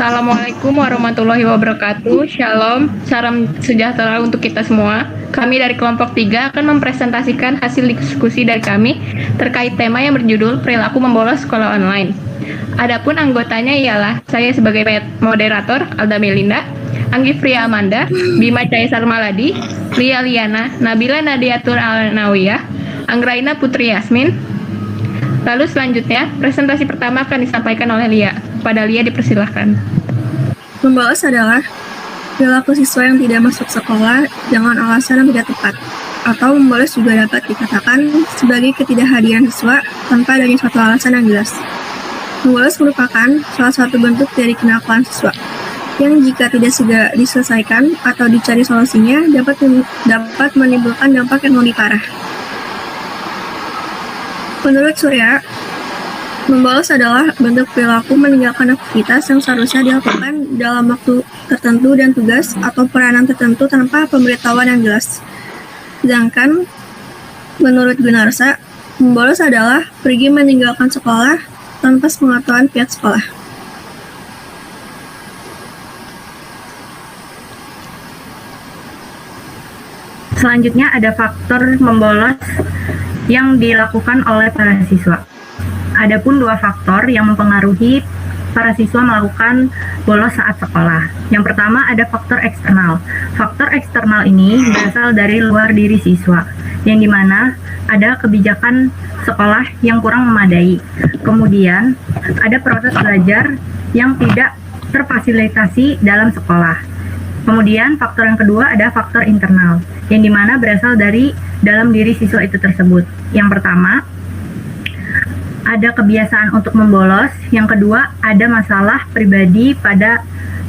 Assalamualaikum warahmatullahi wabarakatuh. Shalom, salam sejahtera untuk kita semua. Kami dari kelompok 3 akan mempresentasikan hasil diskusi dari kami terkait tema yang berjudul perilaku membolos sekolah online. Adapun anggotanya ialah saya sebagai moderator Alda Melinda, Anggi Fria Amanda, Bima Caesar Maladi, Lia Liana, Nabila Nadiatur Alnawiyah, Anggraina Putri Yasmin. Lalu selanjutnya, presentasi pertama akan disampaikan oleh Lia. Pada Lia dipersilahkan. Membolos adalah perilaku siswa yang tidak masuk sekolah dengan alasan yang tidak tepat, atau membolos juga dapat dikatakan sebagai ketidakhadiran siswa tanpa adanya suatu alasan yang jelas. Membolos merupakan salah satu bentuk dari kenakalan siswa, yang jika tidak segera diselesaikan atau dicari solusinya dapat menimbulkan dampak yang lebih parah. Menurut Surya, membolos adalah bentuk perilaku meninggalkan aktivitas yang seharusnya dilakukan dalam waktu tertentu dan tugas atau peranan tertentu tanpa pemberitahuan yang jelas. Sedangkan, menurut Gunarsa, membolos adalah pergi meninggalkan sekolah tanpa sepengetahuan pihak sekolah. Selanjutnya ada faktor membolos yang dilakukan oleh para siswa. Adapun dua faktor yang mempengaruhi para siswa melakukan bolos saat sekolah. Yang pertama ada faktor eksternal. Faktor eksternal ini berasal dari luar diri siswa, yang dimana ada kebijakan sekolah yang kurang memadai. Kemudian ada proses belajar yang tidak terfasilitasi dalam sekolah. Kemudian faktor yang kedua ada faktor internal, yang dimana berasal dari dalam diri siswa itu tersebut. Yang pertama, ada kebiasaan untuk membolos. Yang kedua, ada masalah pribadi pada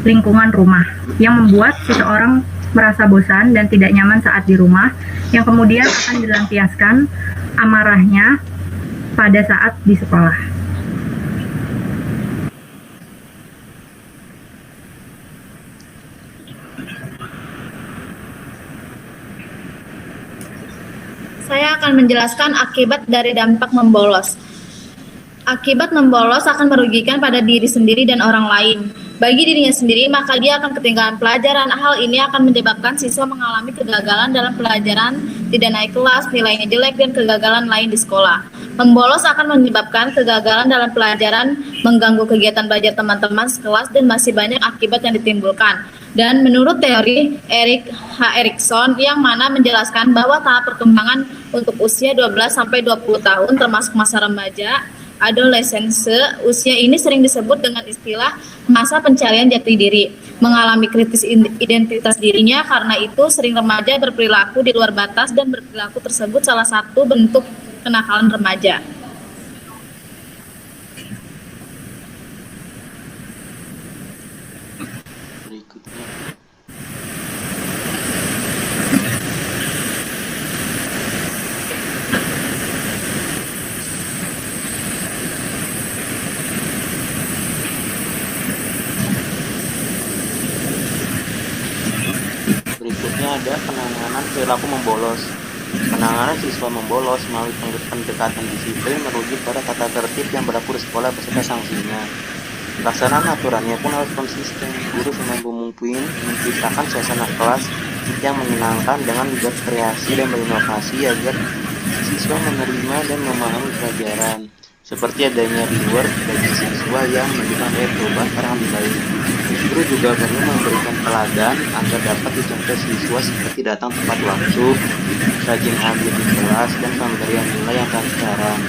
lingkungan rumah yang membuat seseorang merasa bosan dan tidak nyaman saat di rumah, yang kemudian akan dilampiaskan amarahnya pada saat di sekolah. Saya akan menjelaskan akibat dari dampak membolos. Akibat membolos akan merugikan pada diri sendiri dan orang lain. Bagi dirinya sendiri, maka dia akan ketinggalan pelajaran. Hal ini akan menyebabkan siswa mengalami kegagalan dalam pelajaran, tidak naik kelas, nilainya jelek, dan kegagalan lain di sekolah. Membolos akan menyebabkan kegagalan dalam pelajaran, mengganggu kegiatan belajar teman-teman sekelas, dan masih banyak akibat yang ditimbulkan. Dan menurut teori Erik H. Erikson, yang mana menjelaskan bahwa tahap perkembangan untuk usia 12-20 tahun termasuk masa remaja, adolescense, usia ini sering disebut dengan istilah masa pencarian jati diri, mengalami kritis identitas dirinya. Karena itu sering remaja berperilaku di luar batas, dan berperilaku tersebut salah satu bentuk kenakalan remaja. Berikutnya ada penanganan perilaku membolos. Penanganan siswa membolos melalui pendekatan disiplin merujuk pada tata tertib yang berlaku di sekolah beserta sanksinya. Pelaksanaan aturannya pun harus konsisten. Guru semampu mungkin menciptakan suasana kelas yang menyenangkan dengan berkreasi dan berinovasi agar siswa menerima dan memahami pelajaran, seperti adanya reward bagi siswa yang menunjukkan perubahan perang lebih baik. Guru juga perlu memberikan teladan agar dapat dicontoh siswa seperti datang tepat waktu, rajin hadir di kelas, dan pemberian nilai yang transparan.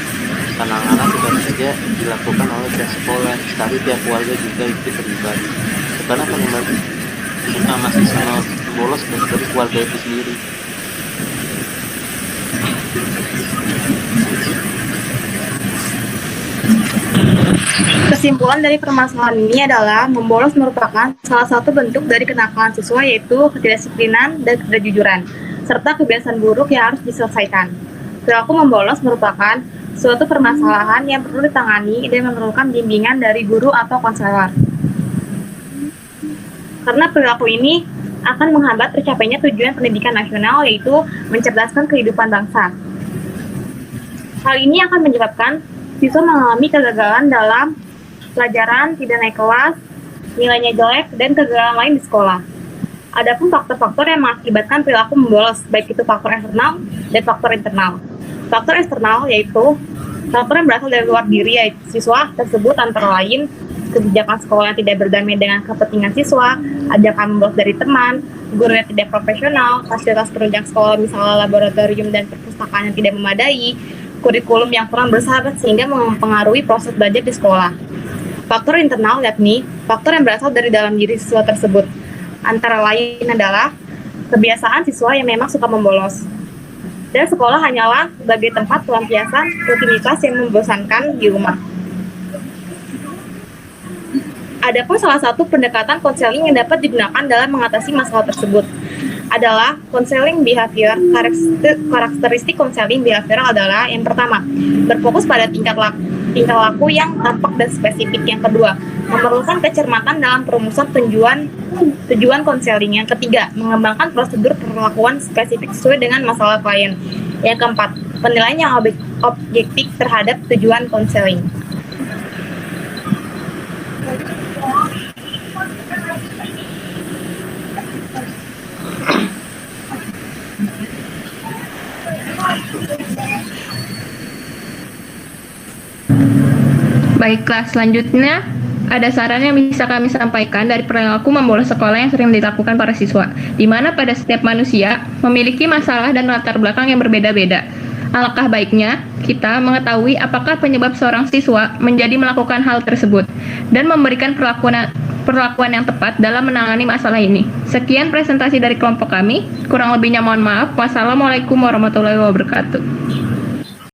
Penanganan bukan saja dilakukan oleh pihak sekolah, tapi pihak keluarga juga ikut terlibat. Karena penyebab utama siswa bolos dari keluarga itu sendiri. Kesimpulan dari permasalahan ini adalah membolos merupakan salah satu bentuk dari kenakalan siswa, yaitu ketidakdisiplinan dan ketidakjujuran, serta kebiasaan buruk yang harus diselesaikan. Perilaku membolos merupakan suatu permasalahan yang perlu ditangani dan memerlukan bimbingan dari guru atau konselor. Karena perilaku ini akan menghambat tercapainya tujuan pendidikan nasional, yaitu mencerdaskan kehidupan bangsa. Hal ini akan menyebabkan siswa mengalami kegagalan dalam pelajaran, tidak naik kelas, nilainya jelek, dan kegagalan lain di sekolah. Adapun faktor-faktor yang mengakibatkan perilaku membolos, baik itu faktor eksternal dan faktor internal. Faktor eksternal yaitu faktor yang berasal dari luar diri, yaitu siswa tersebut antara lain kebijakan sekolah yang tidak berdamai dengan kepentingan siswa, ajakan membolos dari teman, guru yang tidak profesional, fasilitas penunjang sekolah misalnya laboratorium dan perpustakaan yang tidak memadai, kurikulum yang kurang bersahabat sehingga mempengaruhi proses belajar di sekolah. Faktor internal yakni faktor yang berasal dari dalam diri siswa tersebut. Antara lain adalah kebiasaan siswa yang memang suka membolos. Dan sekolah hanyalah sebagai tempat pelampiasan rutinitas yang membosankan di rumah. Adapun salah satu pendekatan konseling yang dapat digunakan dalam mengatasi masalah tersebut adalah konseling behavior. Karakteristik konseling behavioral adalah yang pertama, berfokus pada tingkah laku yang tampak dan spesifik. Yang kedua, memerlukan kecermatan dalam perumusan tujuan konseling. Yang ketiga, mengembangkan prosedur perlakuan spesifik sesuai dengan masalah klien. Yang keempat, penilaian yang objektif terhadap tujuan konseling. Baiklah, selanjutnya ada saran yang bisa kami sampaikan dari perilaku membolos sekolah yang sering dilakukan para siswa, di mana pada setiap manusia memiliki masalah dan latar belakang yang berbeda-beda. Alangkah baiknya kita mengetahui apakah penyebab seorang siswa menjadi melakukan hal tersebut dan memberikan perlakuan yang tepat dalam menangani masalah ini. Sekian presentasi dari kelompok kami. Kurang lebihnya mohon maaf. Wassalamualaikum warahmatullahi wabarakatuh.